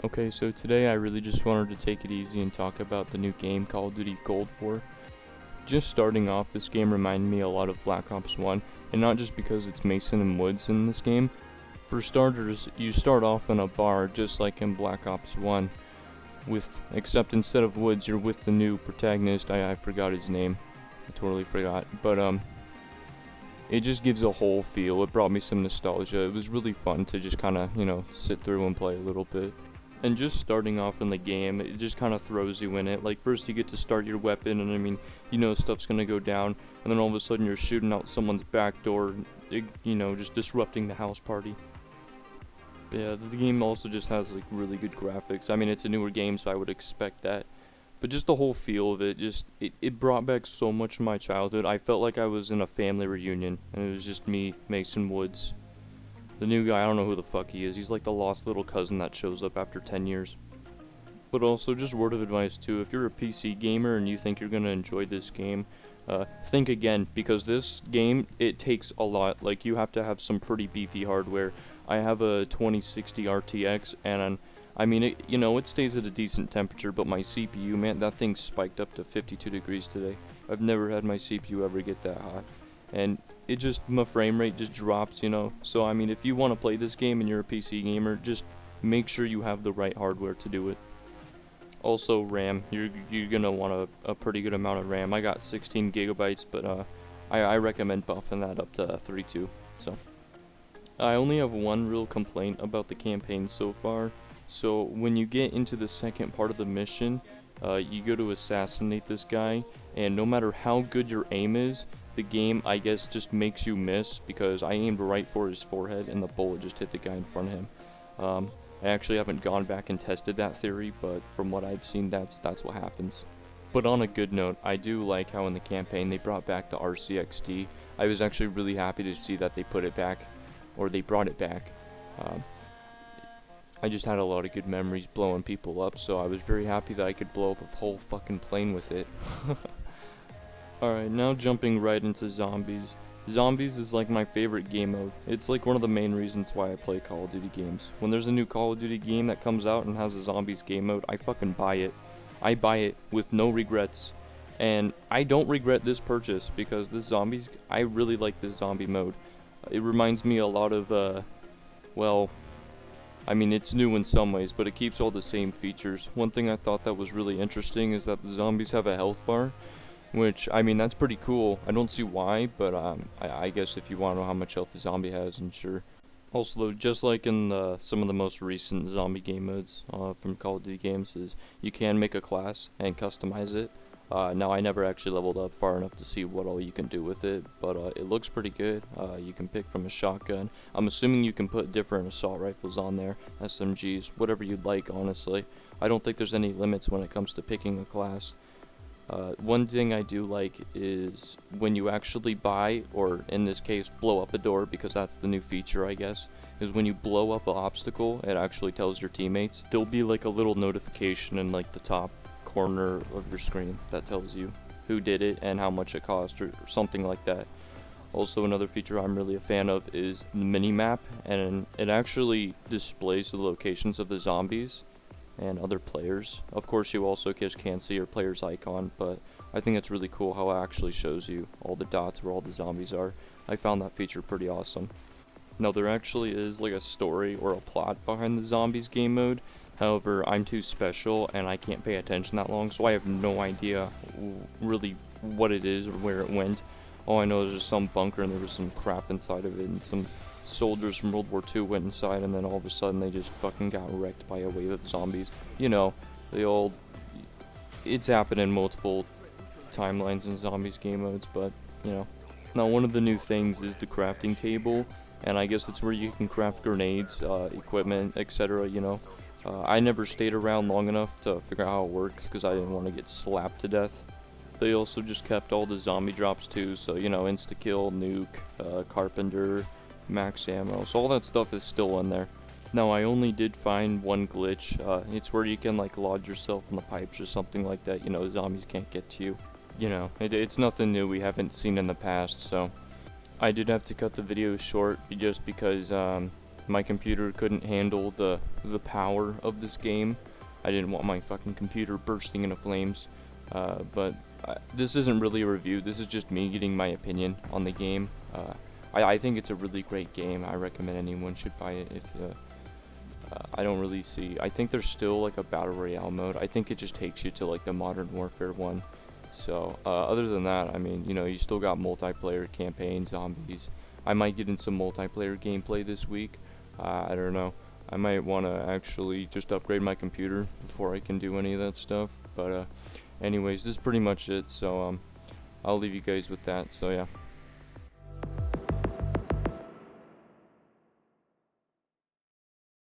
Okay, so today I really just wanted to take it easy and talk about the new game, Call of Duty Cold War. Just starting off, this game reminded me a lot of Black Ops 1, and not just because it's Mason and Woods in this game. For starters, you start off in a bar just like in Black Ops 1, except instead of Woods, you're with the new protagonist. I forgot his name. I totally forgot. But it just gives a whole feel. It brought me some nostalgia. It was really fun to just kind of, sit through and play a little bit. And just starting off in the game, it just kind of throws you in it. Like, first you get to start your weapon, and stuff's gonna go down, and then all of a sudden you're shooting out someone's back door, just disrupting the house party. But yeah, the game also just has, like, really good graphics. I mean, it's a newer game, so I would expect that. But just the whole feel of it, it brought back so much of my childhood. I felt like I was in a family reunion, and it was just me, Mason Woods. The new guy, I don't know who the fuck he is. He's like the lost little cousin that shows up after 10 years. But also, just word of advice too, if you're a PC gamer and you think you're going to enjoy this game, think again, because this game, it takes a lot. Like, you have to have some pretty beefy hardware. I have a 2060 RTX, and it stays at a decent temperature, but my CPU, man, that thing spiked up to 52 degrees today. I've never had my CPU ever get that hot. And my frame rate just drops, So, if you want to play this game and you're a PC gamer, just make sure you have the right hardware to do it. Also, RAM. You're gonna want a pretty good amount of RAM. I got 16 gigabytes, but I recommend buffing that up to 32. So, I only have one real complaint about the campaign so far. So, when you get into the second part of the mission, you go to assassinate this guy, and no matter how good your aim is, the game, I guess, just makes you miss, because I aimed right for his forehead and the bullet just hit the guy in front of him. I actually haven't gone back and tested that theory, but from what I've seen, that's what happens. But on a good note, I do like how in the campaign they brought back the RCXD. I was actually really happy to see that they put it back, or they brought it back. I just had a lot of good memories blowing people up, so I was very happy that I could blow up a whole fucking plane with it. Alright, now jumping right into zombies. Zombies is like my favorite game mode. It's like one of the main reasons why I play Call of Duty games. When there's a new Call of Duty game that comes out and has a zombies game mode, I fucking buy it. I buy it with no regrets. And I don't regret this purchase, because I really like this zombie mode. It reminds me a lot of, it's new in some ways, but it keeps all the same features. One thing I thought that was really interesting is that the zombies have a health bar. Which, that's pretty cool. I don't see why, but I guess if you want to know how much health the zombie has, and sure. Also, just like in some of the most recent zombie game modes from Call of Duty games, is you can make a class and customize it. Now, I never actually leveled up far enough to see what all you can do with it, but it looks pretty good. You can pick from a shotgun. I'm assuming you can put different assault rifles on there, SMGs, whatever you'd like, honestly. I don't think there's any limits when it comes to picking a class. One thing I do like is when you actually buy, or in this case blow up a door, because that's the new feature, I guess, is when you blow up an obstacle, it actually tells your teammates. There'll be like a little notification in like the top corner of your screen that tells you who did it and how much it cost, or something like that. Also, another feature I'm really a fan of is the mini-map, and it actually displays the locations of the zombies and other players. Of course, you also can't see your player's icon, but I think it's really cool how it actually shows you all the dots where all the zombies are. I found that feature pretty awesome. Now, there actually is like a story or a plot behind the zombies game mode. However, I'm too special and I can't pay attention that long, so I have no idea really what it is or where it went. All I know is there's some bunker and there was some crap inside of it, and some soldiers from World War II went inside, and then all of a sudden they just fucking got wrecked by a wave of zombies. It's happened in multiple timelines in zombies game modes, but, Now, one of the new things is the crafting table, and I guess it's where you can craft grenades, equipment, etc., I never stayed around long enough to figure out how it works, because I didn't want to get slapped to death. They also just kept all the zombie drops too, so, insta-kill, nuke, carpenter, max ammo, so all that stuff is still in there. Now, I only did find one glitch. It's where you can like lodge yourself in the pipes or something like that. Zombies can't get to you. It's nothing new we haven't seen in the past, so I did have to cut the video short just because My computer couldn't handle the power of this game. I didn't want my fucking computer bursting into flames. But this isn't really a review. This is just me getting my opinion on the game. I think it's a really great game. I recommend anyone should buy it. If I don't really see. I think there's still like a battle royale mode. I think it just takes you to like the Modern Warfare one. So other than that, I mean, you know, you still got multiplayer, campaign, zombies. I might get in some multiplayer gameplay this week. I don't know. I might want to actually just upgrade my computer before I can do any of that stuff. But anyways, this is pretty much it. So I'll leave you guys with that. So yeah.